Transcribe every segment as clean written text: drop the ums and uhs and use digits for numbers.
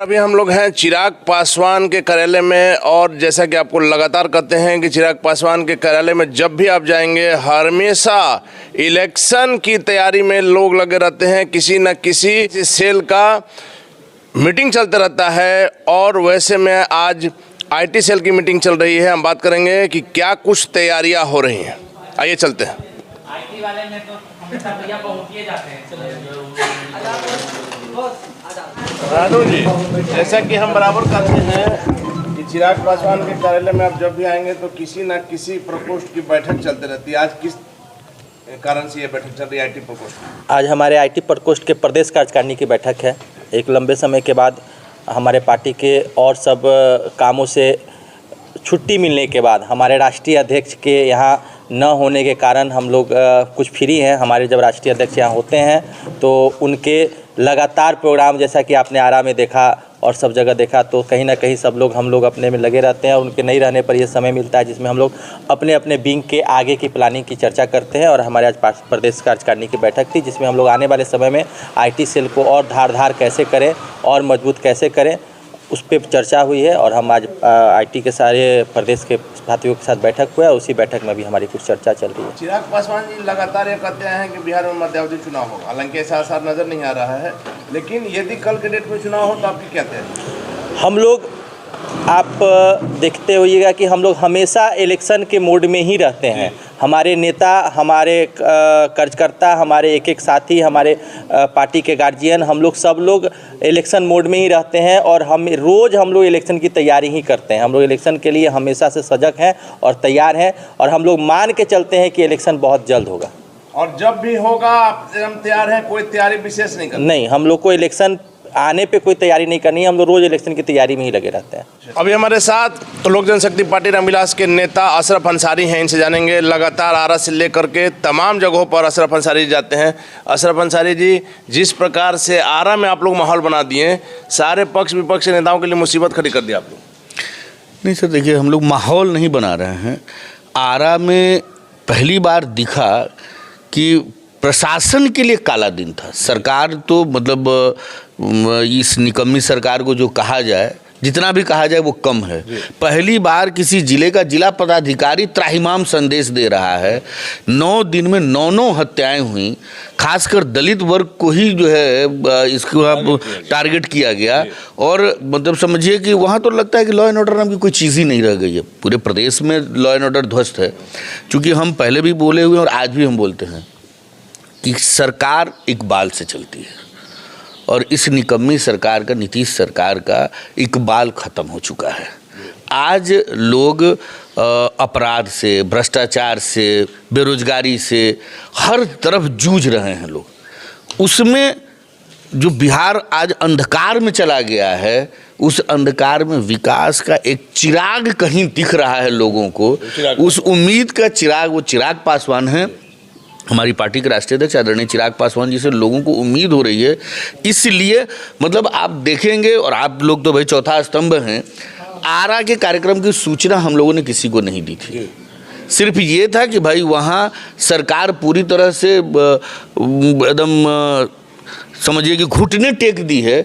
अभी हम लोग हैं चिराग पासवान के कार्यालय में और जैसा कि आपको लगातार कहते हैं कि चिराग पासवान के कार्यालय में जब भी आप जाएंगे हमेशा इलेक्शन की तैयारी में लोग लगे रहते हैं। किसी न किसी सेल का मीटिंग चलता रहता है और वैसे में आज आईटी सेल की मीटिंग चल रही है। हम बात करेंगे कि क्या कुछ तैयारियां हो रही हैं। आइए चलते हैं। आईटी वाले में तो हमेशा भैया पहुंच जाते हैं। रानू जी, जैसा कि हम बराबर कहते हैं कि चिराग पासवान के कार्यालय में आप जब भी आएंगे तो किसी न किसी प्रकोष्ठ की बैठक चलती रहती है। आज किस कारण से ये बैठक चल रही है आईटी प्रकोष्ठ? आज हमारे आईटी प्रकोष्ठ के प्रदेश कार्यकारिणी की बैठक है। एक लंबे समय के बाद हमारे पार्टी के और सब कामों से छुट्टी मिलने के बाद हमारे राष्ट्रीय अध्यक्ष के यहाँ न होने के कारण हम लोग कुछ फ्री हैं। हमारे जब राष्ट्रीय अध्यक्ष यहाँ होते हैं तो उनके लगातार प्रोग्राम, जैसा कि आपने आरा में देखा और सब जगह देखा, तो कहीं ना कहीं सब लोग हम लोग अपने में लगे रहते हैं और उनके नहीं रहने पर ये समय मिलता है जिसमें हम लोग अपने अपने विंग के आगे की प्लानिंग की चर्चा करते हैं। और हमारे आज प्रदेश कार्यकारिणी की बैठक थी जिसमें हम लोग आने वाले समय में आईटी सेल को और धारदार कैसे करें और मजबूत कैसे करें उस पर चर्चा हुई है। और हम आज आईटी के सारे प्रदेश के साथियों के साथ बैठक हुआ है। उसी बैठक में भी हमारी कुछ चर्चा चल रही है। चिराग पासवान जी लगातार ये कहते हैं कि बिहार में मध्यावधि चुनाव होगा, हालांकि ऐसा आसार नजर नहीं आ रहा है, लेकिन यदि कल के डेट में चुनाव हो तो आपकी क्या तैयारी? हम लोग, आप देखते होइएगा कि हम लोग हमेशा इलेक्शन के मोड में ही रहते हैं। हमारे नेता, हमारे कार्यकर्ता, हमारे एक एक साथी, हमारे पार्टी के गार्जियन, हम लोग सब लोग इलेक्शन मोड में ही रहते हैं और हम लोग इलेक्शन की तैयारी ही करते हैं। हम लोग इलेक्शन के लिए हमेशा से सजग हैं और तैयार हैं और हम लोग मान के चलते हैं कि इलेक्शन बहुत जल्द होगा। और जब भी होगा आप एकदम तैयार हैं, कोई तैयारी विशेष नहीं करते? नहीं, हम लोग को इलेक्शन आने पे कोई तैयारी नहीं करनी है। हम लोग रोज इलेक्शन की तैयारी में ही लगे रहते हैं। अभी हमारे साथ लोक जनशक्ति पार्टी रामविलास के नेता अशरफ अंसारी हैं। इनसे जानेंगे, लगातार आरा से लेकर के तमाम जगहों पर अशरफ अंसारी जाते हैं। अशरफ अंसारी जी, जिस प्रकार से आरा में आप लोग माहौल बना दिए, सारे पक्ष विपक्ष के नेताओं के लिए मुसीबत खड़ी कर दी आप लोग। नहीं सर, देखिए हम लोग माहौल नहीं बना रहे हैं। आरा में पहली बार दिखा कि प्रशासन के लिए काला दिन था। सरकार तो मतलब इस निकम्मी सरकार को जो कहा जाए, जितना भी कहा जाए वो कम है। पहली बार किसी जिले का जिला पदाधिकारी त्राहिमाम संदेश दे रहा है। 9 दिन में 9 हत्याएं हुई, खासकर दलित वर्ग को ही जो है इसको अब टारगेट किया गया। और मतलब समझिए कि वहाँ तो लगता है कि लॉ एंड ऑर्डर नाम की कोई चीज़ ही नहीं रह गई है। पूरे प्रदेश में लॉ एंड ऑर्डर ध्वस्त है। चूँकि हम पहले भी बोले हुए और आज भी हम बोलते हैं कि सरकार इकबाल से चलती है और इस निकम्मी सरकार का, नीतीश सरकार का इकबाल ख़त्म हो चुका है। आज लोग अपराध से, भ्रष्टाचार से, बेरोजगारी से हर तरफ जूझ रहे हैं लोग। उसमें जो बिहार आज अंधकार में चला गया है, उस अंधकार में विकास का एक चिराग कहीं दिख रहा है लोगों को। उस उम्मीद का चिराग वो चिराग पासवान है। हमारी पार्टी के राष्ट्रीय अध्यक्ष आदरणीय चिराग पासवान जी से लोगों को उम्मीद हो रही है। इसलिए मतलब आप देखेंगे, और आप लोग तो भाई चौथा स्तंभ हैं, आरा के कार्यक्रम की सूचना हम लोगों ने किसी को नहीं दी थी। सिर्फ ये था कि भाई वहाँ सरकार पूरी तरह से एकदम समझिए कि घुटने टेक दी है,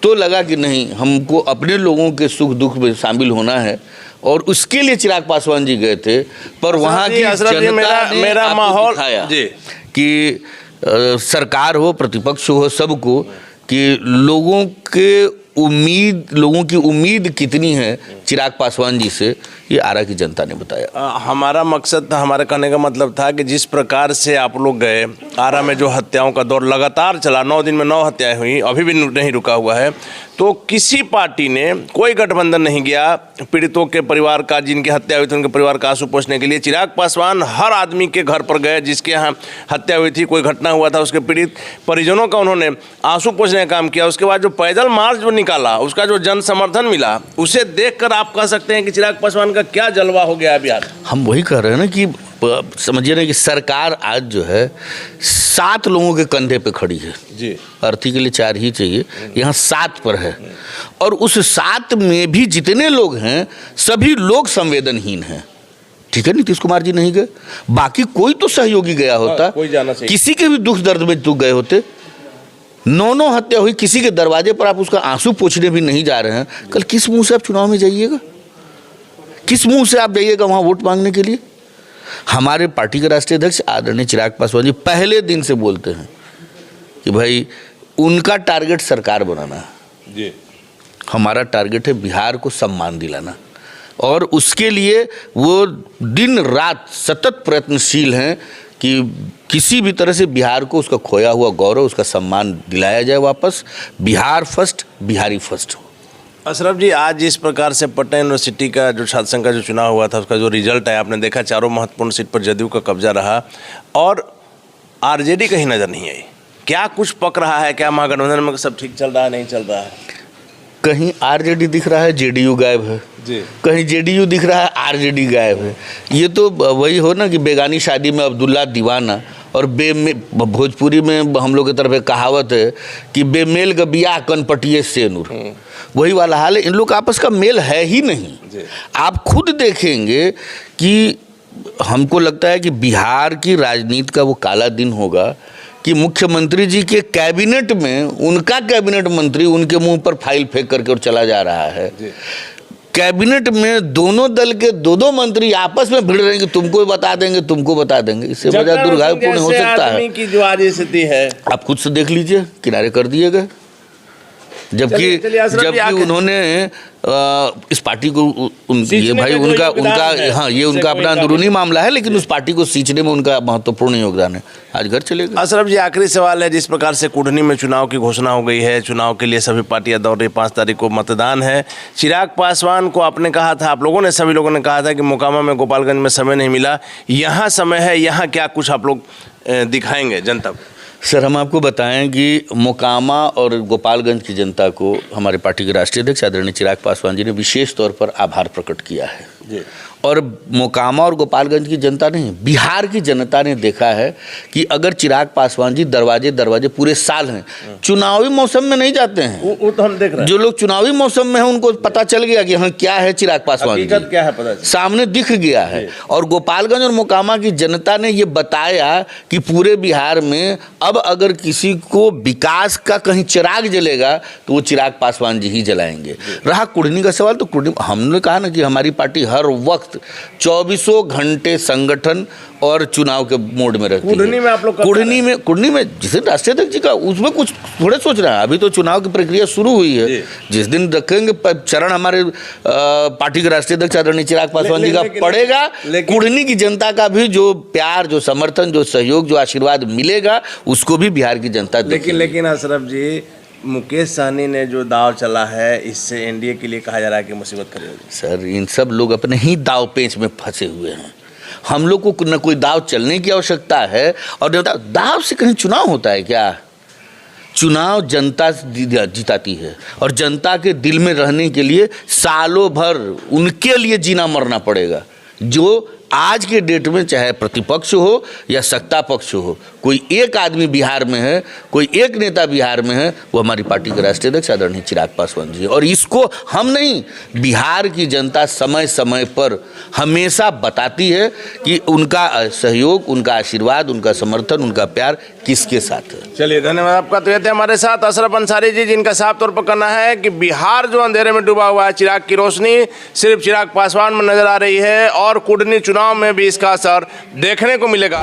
तो लगा कि नहीं, हमको अपने लोगों के सुख दुख में शामिल होना है और उसके लिए चिराग पासवान जी गए थे। पर वहाँ की जनता ने मेरा माहौल जी कि सरकार हो, प्रतिपक्ष हो, सबको कि लोगों की उम्मीद कितनी है चिराग पासवान जी से, ये आरा की जनता ने बताया। हमारा मकसद था, हमारे कहने का मतलब था कि जिस प्रकार से आप लोग गए, आरा में जो हत्याओं का दौर लगातार चला, 9 दिन में 9 हत्याएं हुई, अभी भी नहीं रुका हुआ है, तो किसी पार्टी ने कोई गठबंधन नहीं किया पीड़ितों के परिवार का, जिनकी हत्या हुई थी उनके परिवार का आंसू पोंछने के लिए। चिराग पासवान हर आदमी के घर पर गए जिसके यहाँ हत्या हुई थी, कोई घटना हुआ था, उसके पीड़ित परिजनों का उन्होंने आंसू पोंछने का काम किया। उसके बाद जो पैदल मार्च जो निकाला, उसका जो जन समर्थन मिला, उसे देखकर आप कह सकते हैं कि चिराग पासवान का क्या जलवा हो गया है बिहार। हम वही कह रहे हैं ना कि समझिए ना कि सरकार आज जो है 7 लोगों के कंधे पे खड़ी है जी। अर्थी के लिए 4 ही चाहिए, यहाँ 7 पर है। और उस 7 में भी जितने लोग हैं सभी लोग संवेदनहीन हैं। ठीक है, नीतीश कुमार जी नहीं गए, बाकी कोई तो सहयोगी गया होता, कोई जाना चाहिए। किसी के भी दुख दर्द में तो गए होते। 9 हत्या हुई, किसी के दरवाजे पर आप उसका आंसू पोंछने भी नहीं जा रहे हैं। कल किस मुंह से आप चुनाव में जाइएगा? किस मुंह से आप जाइएगा वहाँ वोट मांगने के लिए? हमारे पार्टी के राष्ट्रीय अध्यक्ष आदरणीय चिराग पासवान जी पहले दिन से बोलते हैं कि भाई उनका टारगेट सरकार बनाना है जी, हमारा टारगेट है बिहार को सम्मान दिलाना, और उसके लिए वो दिन रात सतत प्रयत्नशील हैं कि किसी भी तरह से बिहार को उसका खोया हुआ गौरव, उसका सम्मान दिलाया जाए वापस। बिहार फर्स्ट, बिहारी फर्स्ट हो। अशरफ जी, आज जिस प्रकार से पटना यूनिवर्सिटी का जो छात्र संघ का जो चुनाव हुआ था, उसका जो रिजल्ट है आपने देखा, चारों महत्वपूर्ण सीट पर जदयू का कब्जा रहा और आरजेडी कहीं नजर नहीं आई। क्या कुछ पक रहा है? क्या महागठबंधन में सब ठीक चल रहा है, नहीं चल रहा है? कहीं आरजेडी दिख रहा है, जेडीयू गायब है जी, कहीं जेडीयू दिख रहा है, आरजेडी गायब है। ये तो वही हो ना कि बेगानी शादी में अब्दुल्ला दीवाना, और भोजपुरी में हम लोग की तरफ एक कहावत है कि बेमेल का बियाह कनपटिए से नूर, वही वाला हाल है। इन लोग आपस का मेल है ही नहीं। आप खुद देखेंगे कि हमको लगता है कि बिहार की राजनीति का वो काला दिन होगा कि मुख्यमंत्री जी के कैबिनेट में उनका कैबिनेट मंत्री उनके मुंह पर फाइल फेंक करके और चला जा रहा है। कैबिनेट में दोनों दल के दो मंत्री आपस में भिड़ रहे हैं कि तुमको बता देंगे, तुमको बता देंगे। इससे बड़ा दुर्भाग्यपूर्ण हो सकता है की जो आज स्थिति है, आप खुद से देख लीजिए, किनारे कर दिए गए। जबकि उन्होंने इस पार्टी को ये भाई उनका अपना अंदरूनी मामला है, लेकिन उस पार्टी को सींचने में उनका महत्वपूर्ण योगदान है। आज घर चले गए। अशरफ जी, आखिरी सवाल है, जिस प्रकार से कुढ़नी में चुनाव की घोषणा हो गई है, चुनाव के लिए सभी पार्टियां दौड़ रही, 5 तारीख को मतदान है। चिराग पासवान को आपने कहा था, आप लोगों ने, सभी लोगों ने कहा था कि मोकामा में, गोपालगंज में समय नहीं मिला, यहाँ समय है, यहाँ क्या कुछ आप लोग दिखाएंगे जनता को? सर, हम आपको बताएं कि मोकामा और गोपालगंज की जनता को हमारे पार्टी के राष्ट्रीय अध्यक्ष आदरणीय चिराग पासवान जी ने विशेष तौर पर आभार प्रकट किया है जी। और मोकामा और गोपालगंज की जनता नहीं, बिहार की जनता ने देखा है कि अगर चिराग पासवान जी दरवाजे पूरे साल हैं, चुनावी मौसम में नहीं जाते हैं। वो तो हम देख रहे हैं। जो लोग चुनावी मौसम में हैं उनको पता चल गया कि हाँ क्या है चिराग पासवान जी, क्या है पता सामने दिख गया है। और गोपालगंज और मोकामा की जनता ने ये बताया कि पूरे बिहार में अब अगर किसी को विकास का कहीं चिराग जलेगा तो वो चिराग पासवान जी ही जलाएंगे। रहा कुढ़नी का सवाल, तो कुढ़नी हमने कहा ना कि हमारी पार्टी हर वक्त 24 घंटे संगठन और चुनाव के मोड में रहती है। कुढ़नी में जिसे राष्ट्रीय अध्यक्ष जी का, उसमें कुछ थोड़े सोच रहे हैं। अभी तो चुनाव की प्रक्रिया शुरू हुई है। जिस दिन रखेंगे चरण हमारे पार्टी के राष्ट्रीय अध्यक्ष आदरणीय चिराग पासवान जी का पड़ेगा, कुढ़नी की जनता का भी जो प्यार, जो समर्थन, जो सहयोग, जो आशीर्वाद मिलेगा, उसको भी बिहार की जनता देखेगी। लेकिन अशरफ जी, मुकेश सहनी ने जो दाव चला है, इससे एनडीए के लिए कहा जा रहा है कि मुसीबत खड़ी होगी। सर, इन सब लोग अपने ही दाव पेच में फंसे हुए हैं। हम लोग को न कोई दाव चलने की आवश्यकता है, और दाव से कहीं चुनाव होता है क्या? चुनाव जनता जिताती है, और जनता के दिल में रहने के लिए सालों भर उनके लिए जीना मरना पड़ेगा। जो आज के डेट में चाहे प्रतिपक्ष हो या सत्ता पक्ष हो, कोई एक आदमी बिहार में है, कोई एक नेता बिहार में है, वो हमारी पार्टी के राष्ट्रीय अध्यक्ष आदरणीय चिराग पासवान जी है। और इसको हम नहीं, बिहार की जनता समय समय पर हमेशा बताती है कि उनका सहयोग, उनका आशीर्वाद, उनका समर्थन, उनका प्यार किसके साथ है। चलिए, धन्यवाद आपका। तो ये थे हमारे साथ अशरफ अंसारी जी, जिनका साफ तौर पर कहना है कि बिहार जो अंधेरे में डूबा हुआ है, चिराग की रोशनी सिर्फ चिराग पासवान में नजर आ रही है, और कुढ़नी चुनाव में भी इसका असर देखने को मिलेगा।